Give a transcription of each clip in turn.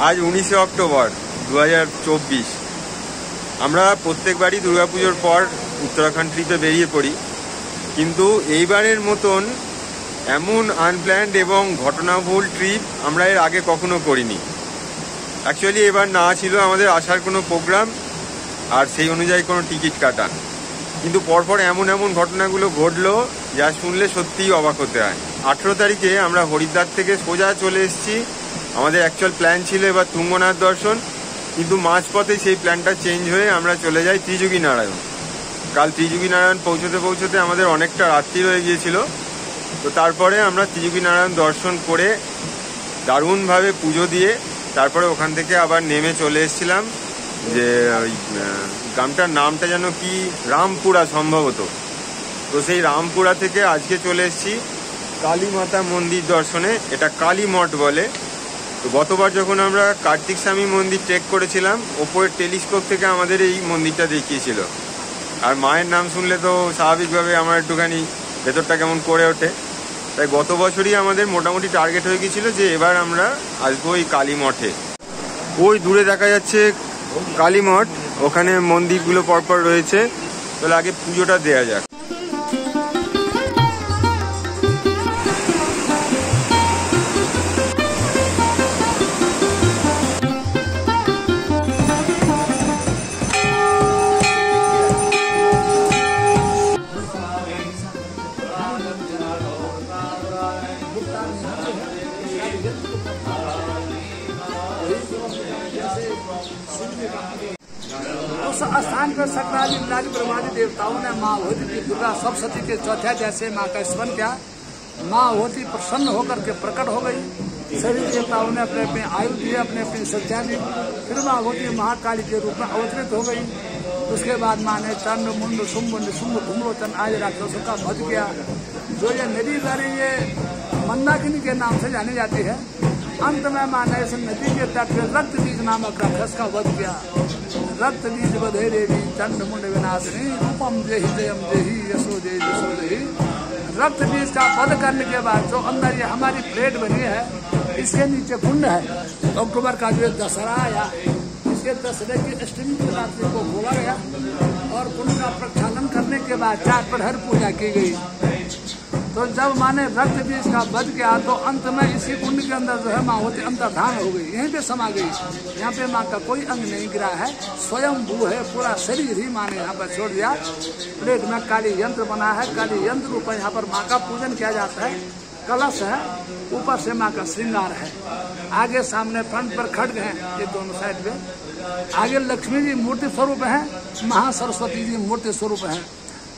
আজ 19শে অক্টোবর 2024। আমরা প্রত্যেকবারই দুর্গাপুজোর পর উত্তরাখণ্ড ট্রিপে বেরিয়ে পড়ি, কিন্তু এইবারের মতন এমন আনপ্ল্যান্ড এবং ঘটনাবহুল ট্রিপ আমরা এর আগে কখনো করিনি। অ্যাকচুয়ালি এবার না ছিল আমাদের আসার কোনো প্রোগ্রাম আর সেই অনুযায়ী কোনো টিকিট কাটা, কিন্তু পরপর এমন এমন ঘটনাগুলো ঘটলো যা শুনলে সত্যিই অবাক হতে হয়। 18 তারিখে আমরা হরিদ্বার থেকে সোজা চলে এসেছি। আমাদের অ্যাকচুয়াল প্ল্যান ছিল এবার তুঙ্গনাথ দর্শন, কিন্তু মাঝপথে সেই প্ল্যানটা চেঞ্জ হয়ে আমরা চলে যাই ত্রিযোগী নারায়ণ। কাল ত্রিযোগী নারায়ণ পৌঁছতে আমাদের অনেকটা রাত্রি হয়ে গিয়েছিল। তো তারপরে আমরা ত্রিযোগী নারায়ণ দর্শন করে দারুণভাবে পুজো দিয়ে তারপরে ওখান থেকে আবার নেমে চলে এসেছিলাম যে ওই গ্রামটার নামটা যেন কি, রামপুরা সম্ভবত। তো সেই রামপুরা থেকে আজকে চলে এসেছি কালী মাতা মন্দির দর্শনে। এটা কালী মঠ বলে। তো গতবার যখন আমরা কার্তিক স্বামী মন্দির ট্রেক করেছিলাম, ওপরের টেলিস্কোপ থেকে আমাদের এই মন্দিরটা দেখিয়েছিল। আর মায়ের নাম শুনলে তো স্বাভাবিকভাবে আমার একটুখানি ভেতরটা কেমন করে ওঠে। তাই গত বছরই আমাদের মোটামুটি টার্গেট হয়ে গিয়েছিল যে এবার আমরা আসবো এই কালী মঠে। ওই দূরে দেখা যাচ্ছে কালী মঠ, ওখানে মন্দিরগুলো পরপর রয়েছে। তাহলে আগে পুজোটা দেয়া যাক। उस स्थान पर सकरादि ब्रह्मादि देवताओं ने माँ होती की दुर्गा सप्तशती के चौथा जैसे माँ का स्मरण किया। माँ होती प्रसन्न होकर के प्रकट हो गई। सभी देवताओं ने अपने अपने आयु दिए, अपने अपनी सत्या दी। फिर माँ होती महाकाली के रूप में अवतरित हो गई। उसके बाद माँ ने चंड मुंड शुंभ धूम्रोचन आदि राक्षसों का वध किया। जो ये नदी द्वारा ये मंदाकिनी के नाम से जानी जाती है। अंत में माँ ने इस नदी के तट पर रक्त बीज नामक राक्षस का वध किया। रक्त बीज वधे देवी चंड मुंड विनाशिनी रूपम देहि जयम देहि यशो देहि यशो देहि। रक्त बीज का वध करने के बाद जो अंदर ये हमारी प्लेट बनी है, इसके नीचे कुंड है। अक्टूबर का जो दशहरा आया, इसके दशहरे की अष्टमी की रात्रि को खोला गया और कुंड का प्रक्षालन करने के बाद 4 प्रहर पूजा की गई। तो जब माँ ने रक्त बीज का वध किया तो अंत में इसी कुंड के अंदर जो है माँ होती अंतर्धान हो गई, यहीं पे समा गई। यहाँ पे माँ का कोई अंग नहीं गिरा है, स्वयं भू है, पूरा शरीर ही माँ ने यहाँ पर छोड़ दिया। प्लेट में काली यंत्र बना है, काली यंत्र ऊपर यहाँ पर माँ का पूजन किया जाता है। कलश है, ऊपर से माँ का श्रृंगार है। आगे सामने फ्रंट पर खड्ग है, ये दोनों साइड पे। आगे लक्ष्मी जी मूर्ति स्वरूप है, महासरस्वती जी मूर्ति स्वरूप है।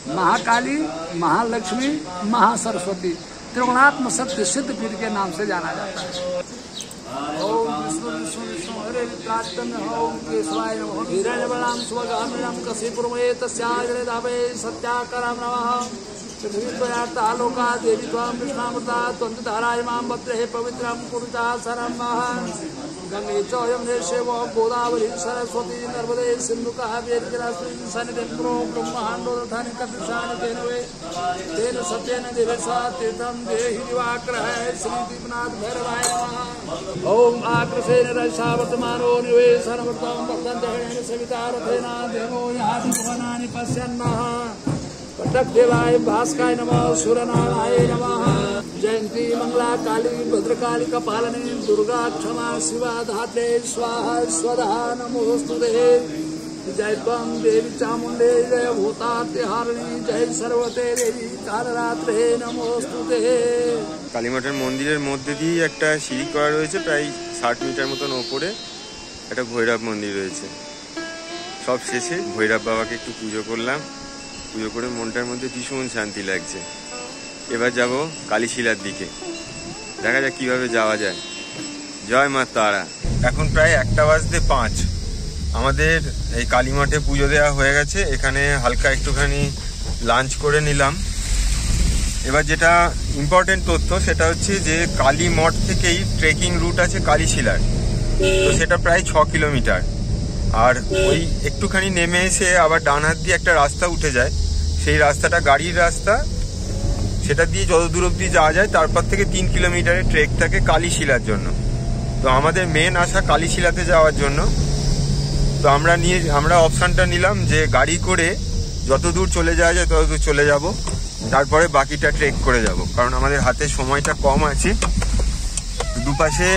महाकाली, महालक्ष्मी, महासरस्वती त्रिगुणात्म शक्ति सिद्ध पीठ के नाम से जाना जाता है। ओम विष्णु विष्णु विष्णु हरे वित्रात्तन ओम केशवाय नमः। हिरण्यवर्णं स्वगामिनं कशीपुरमये तस्याग्रे दावे सत्याकरं नमः। पृथ्वी त्वयार्ता लोका देवी त्वां विष्णामृता त्वन्तधाराय मां वत्रे पवित्रं कुरुता शरणं महा। गंगे च यमुने चैव गोदावरी सरस्वती नर्मदे सिन्धु कावेरी जलेस्मिन् सन्निधिं कुरु ब्रह्माण्डो दधानि कपिशानि तेन वे तेन सत्येन देवेशा तीर्थं देहि दिवाकरः श्री दीपनाथ भैरवाय नमः। ओम आकृसेन रजसा वर्तमानो निवेशनवर्तं वर्तन्ते सविता रथेन देवो याति भुवनानि पश्यन्नः। पटक देवाय भास्काय नमः सूर्यनाराय नमः। जयंती मंगला काली भद्रकाली कपालिनी दुर्गा क्षमा शिवा धात्रे स्वाहा स्वधा नमोस्तुते। जय त्वं देवी चामुंडे जय भूतात्यहारिणी जय सर्वते देवी कालरात्रे नमोस्तुते। কালীমঠের মন্দিরের মধ্যে দিয়ে একটা সিঁড়ি করা রয়েছে, প্রায় 60 মিটার মতন ওপরে একটা ভৈরব মন্দির রয়েছে। সব শেষে ভৈরব বাবাকে একটু পুজো করলাম। পুজো করে মনটার মধ্যে ভীষণ শান্তি লাগছে। এবার যাব কালীশিলার দিকে, দেখা যাক কিভাবে যাওয়া যায়। জয় মা তারা। এখন প্রায় 1:05। আমাদের এই কালী মঠে পুজো দেওয়া হয়ে গেছে। এখানে হালকা একটুখানি লাঞ্চ করে নিলাম। এবার যেটা ইম্পর্টেন্ট তথ্য সেটা হচ্ছে যে কালী মঠ থেকেই ট্রেকিং রুট আছে কালীশিলার। তো সেটা প্রায় 6 কিলোমিটার। আর ওই একটুখানি নেমে এসে আবার ডান হাত দিয়ে একটা রাস্তা উঠে যায়, সেই রাস্তাটা গাড়ির রাস্তা। সেটা দিয়ে যত দূর অব্দি যাওয়া যায়, তারপর থেকে 3 কিলোমিটারের ট্রেক থাকে কালীশিলার জন্য। তো আমাদের মেন আশা কালীশিলাতে যাওয়ার জন্য। তো আমরা অপশানটা নিলাম যে গাড়ি করে যত দূর চলে যাওয়া যায় তত দূর চলে যাব, তারপরে বাকিটা ট্রেক করে যাব, কারণ আমাদের হাতে সময়টা কম আছে। দুপাশে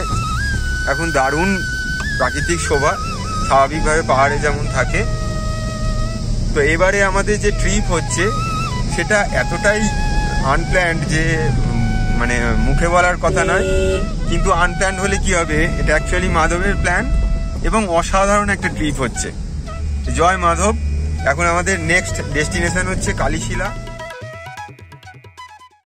এখন দারুণ প্রাকৃতিক শোভা, স্বাভাবিকভাবে পাহাড়ে যেমন থাকে। তো এবারে আমাদের যে ট্রিপ হচ্ছে সেটা এতটাই আনপ্ল্যান্ড যে মানে মুখে বলার কথা নয়, কিন্তু আনপ্ল্যান্ড হলে কি হবে, এটা অ্যাকচুয়ালি মাধবের প্ল্যান এবং অসাধারণ একটা ট্রিপ হচ্ছে। জয় মাধব। এখন আমাদের নেক্সট ডেস্টিনেশন হচ্ছে কালীশিলা।